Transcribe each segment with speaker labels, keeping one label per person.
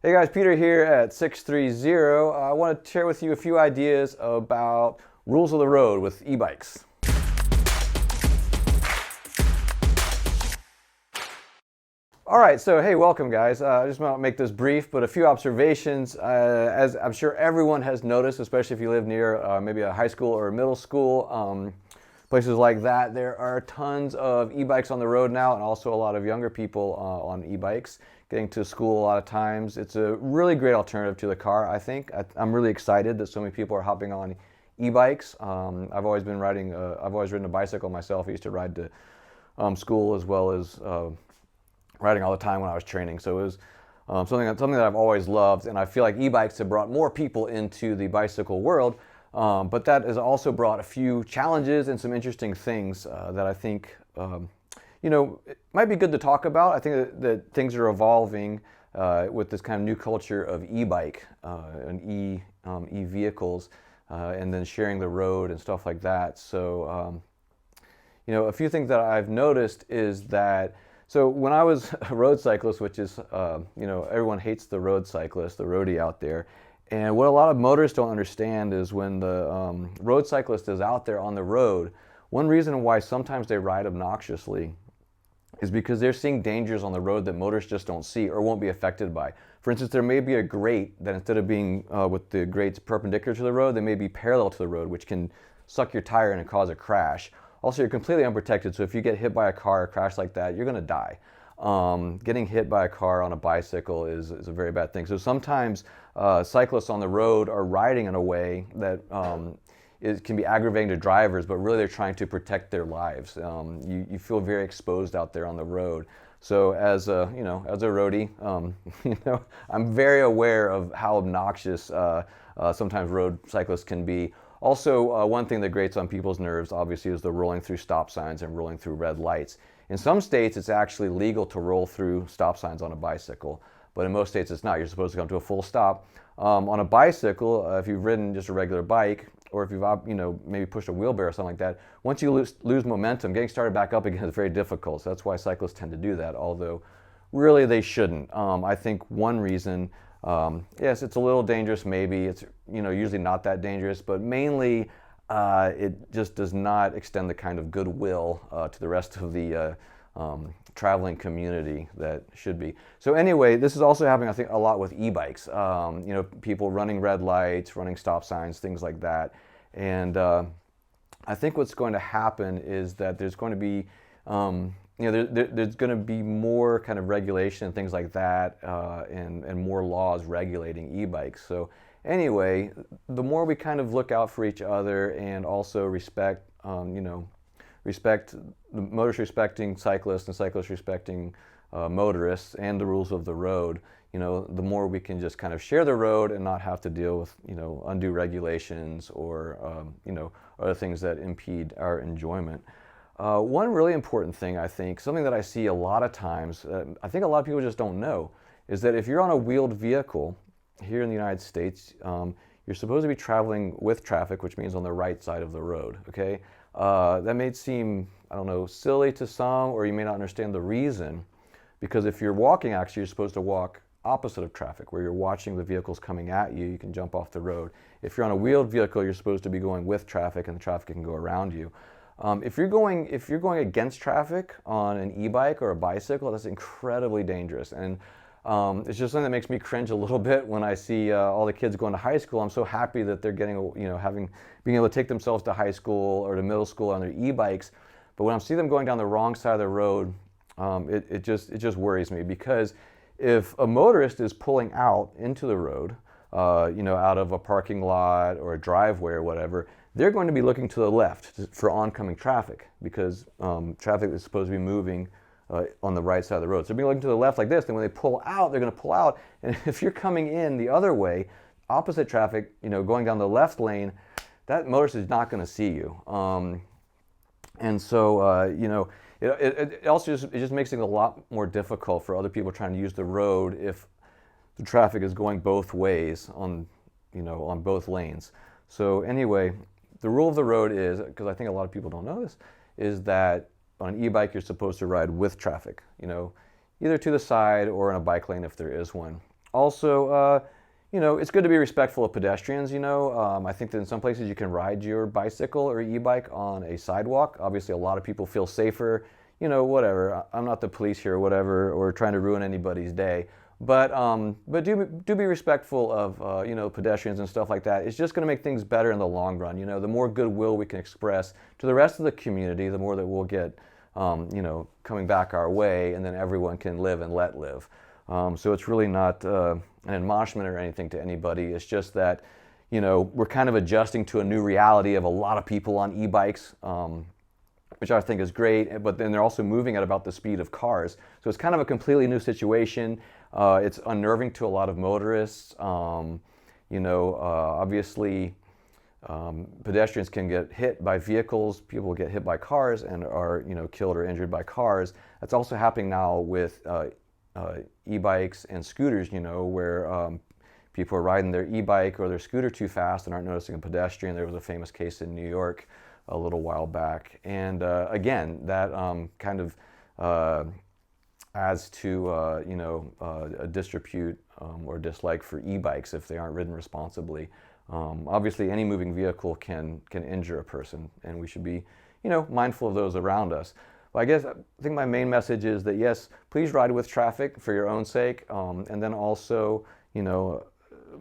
Speaker 1: Hey guys, Peter here at 630. I want to share with you a few ideas about rules of the road with e-bikes. All right, so hey, welcome guys. I just want to make this brief, but a few observations. As I'm sure everyone has noticed, especially if you live near maybe a high school or a middle school, places like that, there are tons of e-bikes on the road now, and also a lot of younger people on e-bikes getting to school a lot of times. It's a really great alternative to the car, I think. I'm really excited that so many people are hopping on e-bikes. I've always ridden a bicycle myself. I used to ride to school as well as riding all the time when I was training. So it was something that I've always loved, and I feel like e-bikes have brought more people into the bicycle world. But that has also brought a few challenges and some interesting things that I think it might be good to talk about. I think that things are evolving with this kind of new culture of e-bike and e-vehicles, and then sharing the road and stuff like that. So a few things that I've noticed is that, so when I was a road cyclist, which is, everyone hates the road cyclist, the roadie out there. And what a lot of motorists don't understand is when the road cyclist is out there on the road, one reason why sometimes they ride obnoxiously is because they're seeing dangers on the road that motorists just don't see or won't be affected by. For instance, there may be a grate that instead of being with the grates perpendicular to the road, they may be parallel to the road, which can suck your tire in and cause a crash. Also, you're completely unprotected, so if you get hit by a car or crash like that, you're going to die. Getting hit by a car on a bicycle is a very bad thing. So sometimes cyclists on the road are riding in a way that it can be aggravating to drivers, but really they're trying to protect their lives. You feel very exposed out there on the road. So as a roadie, I'm very aware of how obnoxious sometimes road cyclists can be. Also, one thing that grates on people's nerves, obviously, is the rolling through stop signs and rolling through red lights. In some states, it's actually legal to roll through stop signs on a bicycle, but in most states, it's not. You're supposed to come to a full stop. On a bicycle, if you've ridden just a regular bike, or if you've maybe pushed a wheelbarrow or something like that, once you lose momentum, getting started back up again is very difficult. So that's why cyclists tend to do that, although really they shouldn't. I think one reason, yes, it's a little dangerous maybe. It's usually not that dangerous, but mainly it just does not extend the kind of goodwill to the rest of the traveling community that should be. So anyway, this is also happening, I think, a lot with e-bikes. People running red lights, running stop signs, things like that. And I think what's going to happen is that there's going to be there's going to be more kind of regulation and things like that, and more laws regulating e-bikes. So anyway, the more we kind of look out for each other and also respect the motorists respecting cyclists and cyclists respecting motorists and the rules of the road, the more we can just kind of share the road and not have to deal with, undue regulations or, other things that impede our enjoyment. One really important thing, I think, something that I see a lot of times, I think a lot of people just don't know, is that if you're on a wheeled vehicle here in the United States, you're supposed to be traveling with traffic, which means on the right side of the road, okay? That may seem, silly to some, or you may not understand the reason, because if you're walking, actually, you're supposed to walk opposite of traffic, where you're watching the vehicles coming at you, you can jump off the road. If you're on a wheeled vehicle, you're supposed to be going with traffic, and the traffic can go around you. If you're going against traffic on an e-bike or a bicycle, that's incredibly dangerous. And it's just something that makes me cringe a little bit when I see all the kids going to high school. I'm so happy that they're getting, being able to take themselves to high school or to middle school on their e-bikes. But when I see them going down the wrong side of the road, it just worries me, because if a motorist is pulling out into the road, out of a parking lot or a driveway or whatever, they're going to be looking to the left for oncoming traffic, because traffic is supposed to be moving on the right side of the road. So they'll be looking to the left like this, then when they pull out, they're going to pull out. And if you're coming in the other way, opposite traffic, going down the left lane, that motorist is not going to see you. And so, it also just makes it a lot more difficult for other people trying to use the road if the traffic is going both ways on both lanes. So anyway, the rule of the road is, because I think a lot of people don't know this, is that on an e-bike you're supposed to ride with traffic, either to the side or in a bike lane if there is one. Also, you know, it's good to be respectful of pedestrians, you know. I think that in some places you can ride your bicycle or e-bike on a sidewalk. Obviously, a lot of people feel safer, you know, whatever. I'm not the police here or whatever, or trying to ruin anybody's day. But do be respectful of, you know, pedestrians and stuff like that. It's just going to make things better in the long run. You know, the more goodwill we can express to the rest of the community, the more that we'll get, you know, coming back our way, and then everyone can live and let live. So it's really not an admonishment or anything to anybody. It's just that, you know, we're kind of adjusting to a new reality of a lot of people on e-bikes, which I think is great, but then they're also moving at about the speed of cars. So it's kind of a completely new situation. It's unnerving to a lot of motorists. You know, obviously, pedestrians can get hit by vehicles, people get hit by cars and are, you know, killed or injured by cars. That's also happening now with e-bikes and scooters, you know, where people are riding their e-bike or their scooter too fast and aren't noticing a pedestrian. There was a famous case in New York a little while back. And again, that kind of adds to, you know, a disrepute or dislike for e-bikes if they aren't ridden responsibly. Obviously, any moving vehicle can injure a person, and we should be, you know, mindful of those around us. But I guess I think my main message is that yes, please ride with traffic for your own sake, and then also, you know,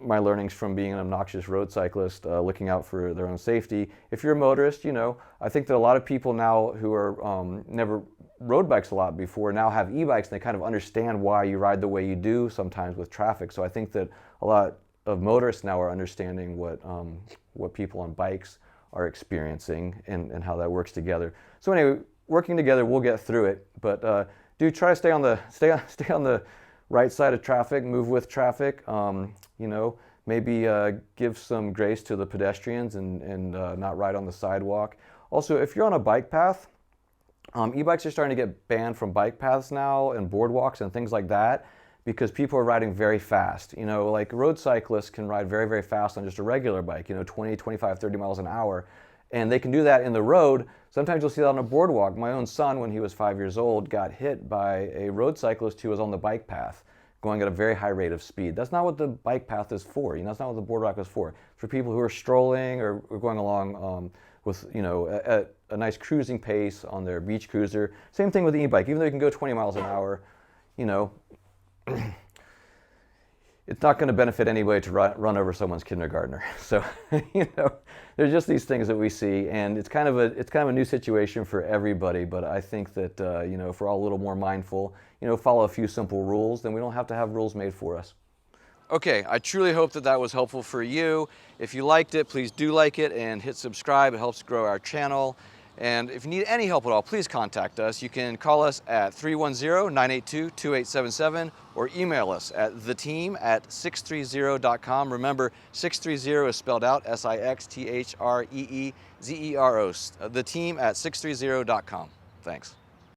Speaker 1: my learnings from being an obnoxious road cyclist, looking out for their own safety. If you're a motorist, you know, I think that a lot of people now who are never rode bikes a lot before now have e-bikes, and they kind of understand why you ride the way you do sometimes with traffic. So I think that a lot of motorists now are understanding what people on bikes are experiencing and how that works together. So anyway, working together, we'll get through it. But do try to stay on the right side of traffic, move with traffic. You know, maybe give some grace to the pedestrians and not ride on the sidewalk. Also, if you're on a bike path, e-bikes are starting to get banned from bike paths now and boardwalks and things like that because people are riding very fast. You know, like road cyclists can ride very, very fast on just a regular bike, you know, 20, 25, 30 miles an hour. And they can do that in the road. Sometimes you'll see that on a boardwalk. My own son, when he was 5 years old, got hit by a road cyclist who was on the bike path, going at a very high rate of speed. That's not what the bike path is for. You know, that's not what the boardwalk is for. For people who are strolling or going along with, you know, a nice cruising pace on their beach cruiser. Same thing with the e-bike. Even though you can go 20 miles an hour, you know, it's not going to benefit anybody to run over someone's kindergartner. So, you know, there's just these things that we see, and it's kind of a new situation for everybody. But I think that you know, if we're all a little more mindful, you know, follow a few simple rules, then we don't have to have rules made for us. Okay, I truly hope that that was helpful for you. If you liked it, please do like it and hit subscribe. It helps grow our channel. And if you need any help at all, please contact us. You can call us at 310-982-2877 or email us at theteam@sixthreezero.com. Remember, 630 is spelled out SIXTHREEZERO. Theteam@sixthreezero.com. Thanks.